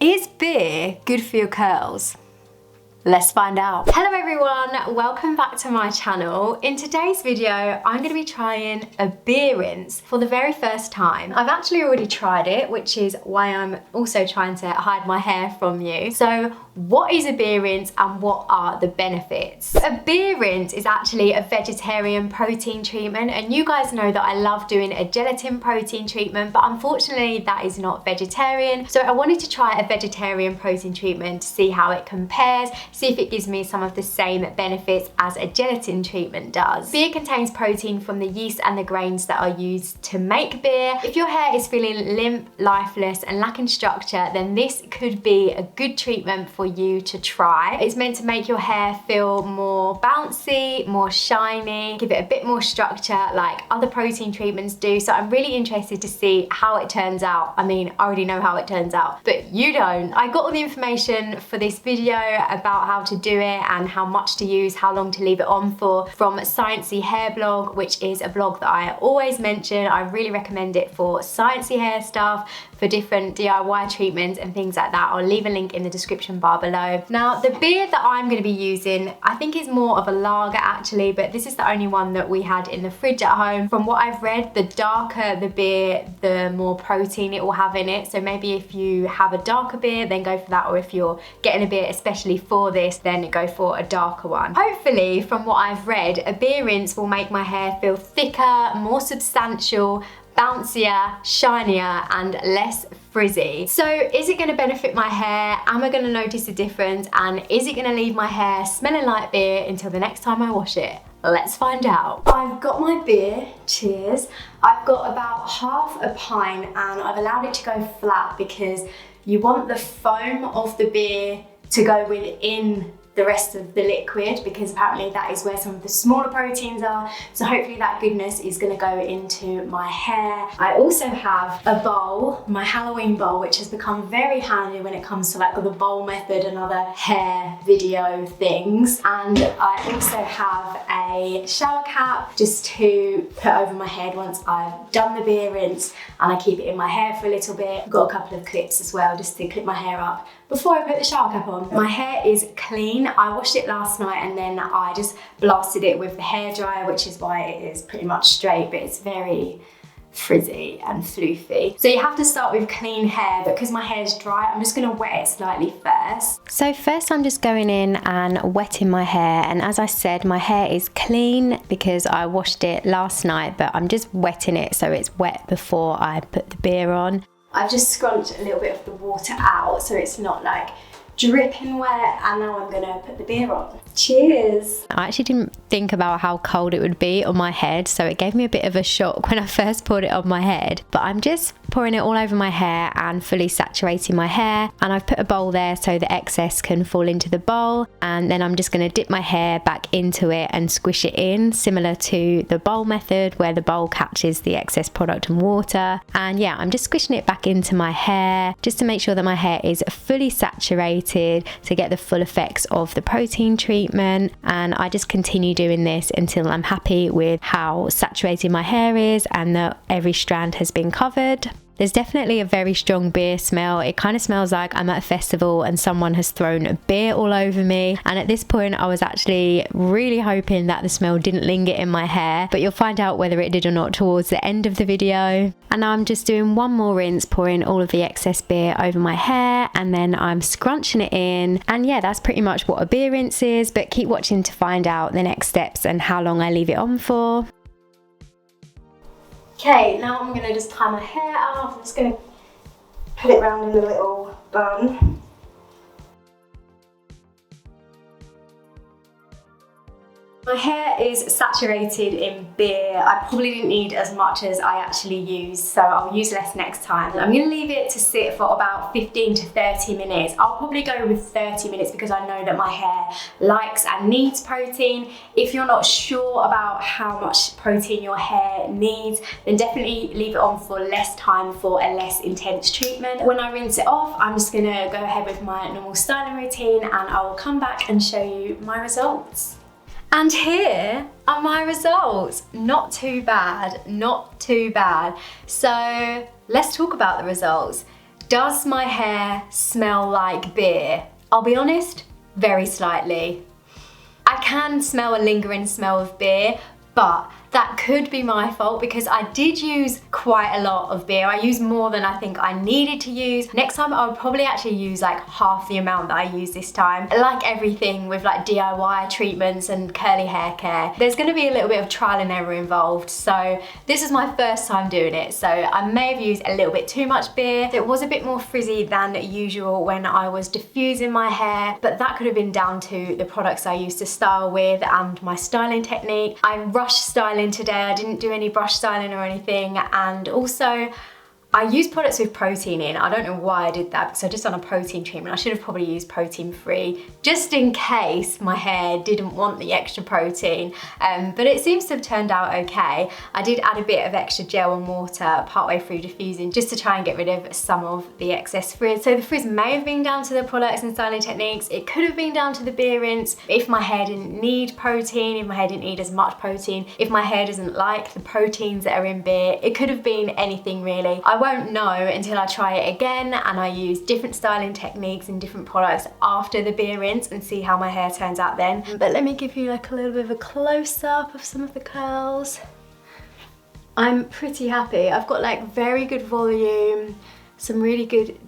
Is beer good for your curls? Let's find out. Hello everyone, welcome back to my channel. In today's video, I'm gonna be trying a beer rinse for the very first time. I've actually already tried it, which is why I'm also trying to hide my hair from you. So what is a beer rinse and what are the benefits? A beer rinse is actually a vegetarian protein treatment, and you guys know that I love doing a gelatin protein treatment, but unfortunately that is not vegetarian. So I wanted to try a vegetarian protein treatment to see how it compares, see if it gives me some of the same benefits as a gelatin treatment does. Beer contains protein from the yeast and the grains that are used to make beer. If your hair is feeling limp, lifeless and lacking structure, then this could be a good treatment for you to try. It's meant to make your hair feel more bouncy, more shiny, give it a bit more structure like other protein treatments do. So I'm really interested to see how it turns out. I mean, I already know how it turns out, but you don't. I got all the information for this video about how to do it and how much to use, how long to leave it on for, from Sciencey Hair Blog, which is a blog that I always mention. I really recommend it for sciencey hair stuff, for different DIY treatments and things like that. I'll leave a link in the description bar below. Now, the beer that I'm going to be using, I think is more of a lager actually, but this is the only one that we had in the fridge at home. From what I've read, the darker the beer, the more protein it will have in it. So maybe if you have a darker beer, then go for that, or if you're getting a beer especially for this, then go for a darker one. Hopefully, from what I've read, a beer rinse will make my hair feel thicker, more substantial, bouncier, shinier and less frizzy. So is it going to benefit my hair? Am I going to notice a difference? And is it going to leave my hair smelling like beer until the next time I wash it? Let's find out. I've got my beer, cheers. I've got about half a pint and I've allowed it to go flat because you want the foam of the beer to go within the rest of the liquid, because apparently that is where some of the smaller proteins are. So hopefully that goodness is going to go into my hair. I also have a bowl, my Halloween bowl, which has become very handy when it comes to like the bowl method and other hair video things. And I also have a shower cap just to put over my head once I've done the beer rinse, and I keep it in my hair for a little bit. I've got a couple of clips as well just to clip my hair up before I put the shower cap on. My hair is clean. I washed it last night and then I just blasted it with the hairdryer, which is why it is pretty much straight, but it's very frizzy and floofy. So you have to start with clean hair, but because my hair is dry, I'm just gonna wet it slightly first. So first I'm just going in and wetting my hair, and as I said, my hair is clean because I washed it last night, but I'm just wetting it so it's wet before I put the beer on. I've just scrunched a little bit of the water out so it's not like dripping wet, and now I'm gonna put the beer on. Cheers! I actually didn't think about how cold it would be on my head, so it gave me a bit of a shock when I first poured it on my head. But I'm just pouring it all over my hair and fully saturating my hair, and I've put a bowl there so the excess can fall into the bowl, and then I'm just gonna dip my hair back into it and squish it in, similar to the bowl method where the bowl catches the excess product and water. And yeah, I'm just squishing it back into my hair just to make sure that my hair is fully saturated to get the full effects of the protein treatment. And I just continue doing this until I'm happy with how saturated my hair is and that every strand has been covered. There's definitely a very strong beer smell. It kind of smells like I'm at a festival and someone has thrown a beer all over me. And at this point, I was actually really hoping that the smell didn't linger in my hair, but you'll find out whether it did or not towards the end of the video. And now I'm just doing one more rinse, pouring all of the excess beer over my hair, and then I'm scrunching it in. And yeah, that's pretty much what a beer rinse is, but keep watching to find out the next steps and how long I leave it on for. Okay, now I'm going to just tie my hair up. I'm just going to put it round in a little bun. My hair is saturated in beer. I probably didn't need as much as I actually used, so I'll use less next time. I'm gonna leave it to sit for about 15 to 30 minutes. I'll probably go with 30 minutes because I know that my hair likes and needs protein. If you're not sure about how much protein your hair needs, then definitely leave it on for less time for a less intense treatment. When I rinse it off, I'm just gonna go ahead with my normal styling routine, and I'll come back and show you my results. And here are my results. Not too bad, not too bad. So let's talk about the results. Does my hair smell like beer? I'll be honest, very slightly. I can smell a lingering smell of beer, but that could be my fault because I did use quite a lot of beer. I used more than I think I needed to use. Next time I would probably actually use like half the amount that I used this time. Like everything with like DIY treatments and curly hair care, there's gonna be a little bit of trial and error involved. So this is my first time doing it. So I may have used a little bit too much beer. It was a bit more frizzy than usual when I was diffusing my hair, but that could have been down to the products I used to style with and my styling technique. I rushed styling today. I didn't do any brush styling or anything, and also I use products with protein in. I don't know why I did that because I just done a protein treatment. I should have probably used protein free just in case my hair didn't want the extra protein, but it seems to have turned out okay. I did add a bit of extra gel and water partway through diffusing just to try and get rid of some of the excess frizz. So the frizz may have been down to the products and styling techniques. It could have been down to the beer rinse. If my hair didn't need protein, if my hair didn't need as much protein, if my hair doesn't like the proteins that are in beer, it could have been anything really. I won't know until I try it again and I use different styling techniques and different products after the beer rinse and see how my hair turns out then. But let me give you like a little bit of a close-up of some of the curls. I'm pretty happy. I've got like very good volume, some really good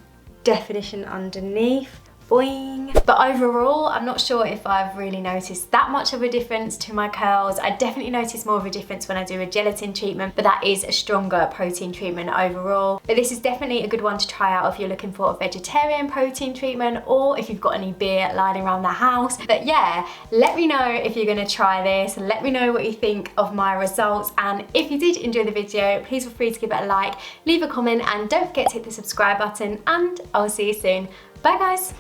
definition underneath. Boing. But overall, I'm not sure if I've really noticed that much of a difference to my curls. I definitely notice more of a difference when I do a gelatin treatment, but that is a stronger protein treatment overall. But this is definitely a good one to try out if you're looking for a vegetarian protein treatment or if you've got any beer lying around the house. But yeah, let me know if you're gonna try this. Let me know what you think of my results. And if you did enjoy the video, please feel free to give it a like, leave a comment, and don't forget to hit the subscribe button, and I'll see you soon. Bye guys.